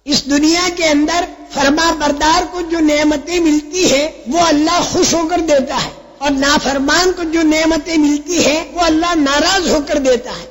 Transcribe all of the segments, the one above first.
اس دنیا کے اندر فرما بردار کو جو نعمتیں ملتی ہیں وہ اللہ خوش ہو کر دیتا ہے، اور نافرمان کو جو نعمتیں ملتی ہیں وہ اللہ ناراض ہو کر دیتا ہے۔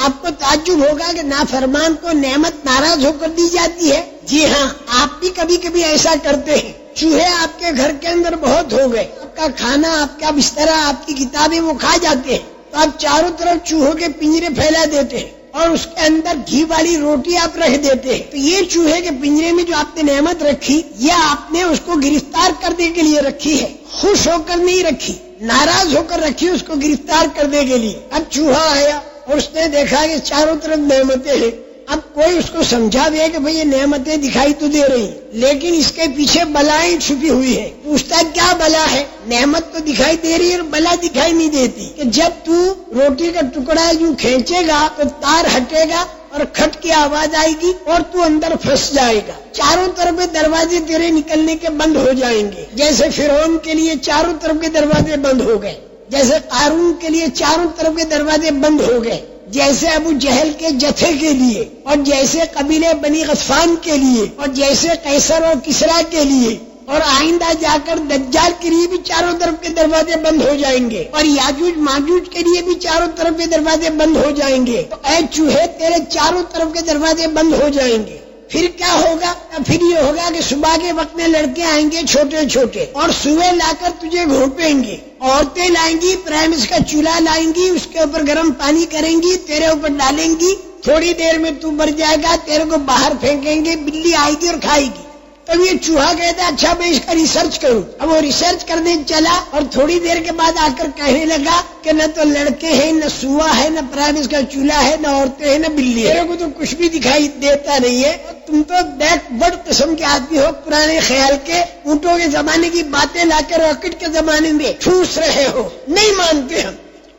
آپ کو تعجب ہوگا کہ نافرمان کو نعمت ناراض ہو کر دی جاتی ہے۔ جی ہاں، آپ بھی کبھی کبھی ایسا کرتے ہیں۔ چوہے آپ کے گھر کے اندر بہت ہو گئے، آپ کا کھانا، آپ کا بستر، آپ کی کتابیں وہ کھا جاتے ہیں، تو آپ چاروں طرف چوہوں کے پنجرے پھیلا دیتے ہیں اور اس کے اندر گھی والی روٹی آپ رکھ دیتے ہیں۔ تو یہ چوہے کے پنجرے میں جو آپ نے نعمت رکھی، یہ آپ نے اس کو گرفتار کرنے کے لیے رکھی ہے، خوش ہو کر نہیں رکھی، ناراض ہو کر رکھی اس کو گرفتار کرنے کے لیے۔ اب چوہا آیا اور اس نے دیکھا کہ چاروں طرف نعمتیں ہیں۔ اب کوئی اس کو سمجھا دے کہ بھئی یہ نعمتیں دکھائی تو دے رہی ہیں، لیکن اس کے پیچھے بلائیں چھپی ہوئی ہے۔ پوچھتا کیا بلا ہے؟ نعمت تو دکھائی دے رہی ہے اور بلا دکھائی نہیں دیتی، کہ جب تو روٹی کا ٹکڑا یوں کھینچے گا تو تار ہٹے گا اور کھٹ کی آواز آئے گی اور تو اندر پھنس جائے گا، چاروں طرف دروازے تیرے نکلنے کے بند ہو جائیں گے۔ جیسے فرعون کے لیے چاروں طرف کے دروازے بند ہو گئے، جیسے قارون کے لیے چاروں طرف کے دروازے بند ہو گئے، جیسے ابو جہل کے جتھے کے لیے، اور جیسے قبیلے بنی غطفان کے لیے، اور جیسے قیصر اور کسریٰ کے لیے، اور آئندہ جا کر دجال کے لیے بھی چاروں طرف کے دروازے بند ہو جائیں گے، اور یاجوج ماجوج کے لیے بھی چاروں طرف کے دروازے بند ہو جائیں گے۔ تو اے چوہے، تیرے چاروں طرف کے دروازے بند ہو جائیں گے۔ پھر کیا ہوگا؟ پھر یہ ہوگا کہ صبح کے وقت میں لڑکے آئیں گے چھوٹے چھوٹے، اور سوئے لا کر تجھے گھونپیں گے، عورتیں لائیں گی، پرائمس کا چولہا لائیں گی، اس کے اوپر گرم پانی کریں گی، تیرے اوپر ڈالیں گی، تھوڑی دیر میں تو مر جائے گا، تیرے کو باہر پھینکیں گے، بلی آئے گی اور کھائے گی۔ تب یہ چوہا کہتا ہے اچھا میں اس کا ریسرچ کروں۔ اب وہ ریسرچ کرنے چلا اور تھوڑی دیر کے بعد آ کر کہنے لگا کہ نہ تو لڑکے ہیں، نہ سوا ہے، نہ پرائمس کا چولہا ہے، نہ عورتیں ہیں، نہ بلی ہے، میرے کو تو کچھ بھی دکھائی دیتا نہیں ہے۔ تم تو بیک ورڈ قسم کے آدمی ہو، پرانے خیال کے، اونٹوں کے زمانے کی باتیں لا کر راکٹ کے زمانے میں ٹھوس رہے ہو، نہیں مانتے ہم۔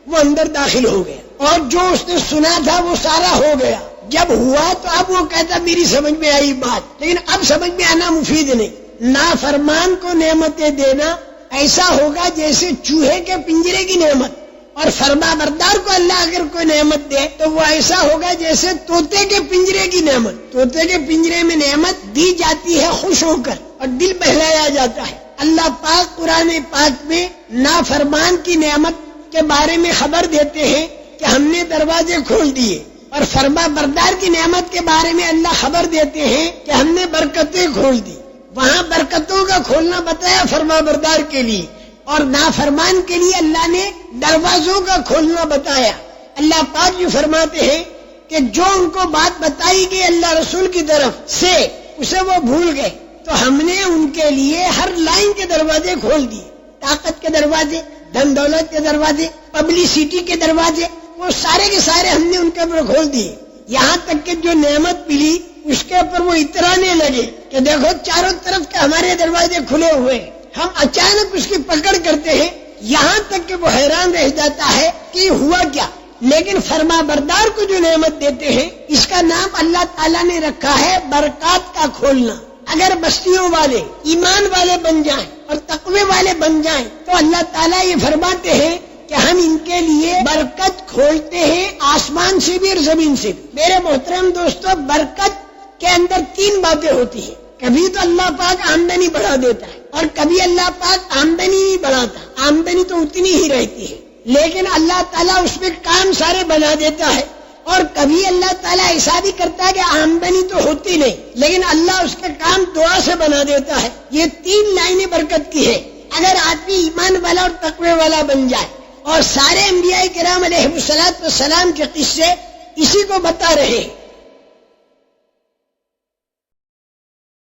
وہ اندر داخل ہو گیا اور جو اس نے سنا تھا وہ سارا ہو گیا۔ جب ہوا تو اب وہ کہتا میری سمجھ میں آئی بات، لیکن اب سمجھ میں آنا مفید نہیں۔ نافرمان کو نعمتیں دینا ایسا ہوگا جیسے چوہے کے پنجرے کی نعمت، اور فرما بردار کو اللہ اگر کوئی نعمت دے تو وہ ایسا ہوگا جیسے طوطے کے پنجرے کی نعمت۔ طوطے کے پنجرے میں نعمت دی جاتی ہے خوش ہو کر اور دل بہلایا جاتا ہے۔ اللہ پاک قرآن پاک میں نافرمان کی نعمت کے بارے میں خبر دیتے ہیں کہ ہم نے دروازے کھول دیے، اور فرما بردار کی نعمت کے بارے میں اللہ خبر دیتے ہیں کہ ہم نے برکتیں کھول دی۔ وہاں برکتوں کا کھولنا بتایا فرما بردار کے لیے، اور نافرمان کے لیے اللہ نے دروازوں کا کھولنا بتایا۔ اللہ پاک جو فرماتے ہیں کہ جو ان کو بات بتائی گئی اللہ رسول کی طرف سے اسے وہ بھول گئے، تو ہم نے ان کے لیے ہر لائن کے دروازے کھول دیے، طاقت کے دروازے، دھن دولت کے دروازے، پبلسٹی کے دروازے، وہ سارے کے سارے ہم نے ان کے اوپر کھول دیے۔ یہاں تک کہ جو نعمت ملی اس کے اوپر وہ اترانے لگے کہ دیکھو چاروں طرف کے ہمارے دروازے کھلے ہوئے، ہم اچانک اس کی پکڑ کرتے ہیں، یہاں تک کہ وہ حیران رہ جاتا ہے کہ ہوا کیا۔ لیکن فرما بردار کو جو نعمت دیتے ہیں اس کا نام اللہ تعالیٰ نے رکھا ہے برکات کا کھولنا۔ اگر بستیوں والے ایمان والے بن جائیں اور تقوی والے بن جائیں تو اللہ تعالیٰ یہ فرماتے ہیں کہ ہم ان کے لیے برکت کھولتے ہیں، آسمان سے بھی اور زمین سے بھی۔ میرے محترم دوستو، برکت کے اندر تین باتیں ہوتی ہیں۔ کبھی تو اللہ پاک آمدنی بڑھا دیتا ہے اور کبھی اللہ پاک آمدنی نہیں بڑھاتا، آمدنی تو اتنی ہی رہتی ہے، لیکن اللہ تعالیٰ اس میں کام سارے بنا دیتا ہے۔ اور کبھی اللہ تعالیٰ ایسا بھی کرتا ہے کہ آمدنی تو ہوتی نہیں لیکن اللہ اس کے کام دعا سے بنا دیتا ہے۔ یہ تین لائنیں برکت کی ہے۔ اگر آدمی ایمان والا اور تقوی والا بن جائے، اور سارے انبیاء کرام علیہ الصلوۃ والسلام کے قصے اسی کو بتا رہے ہیں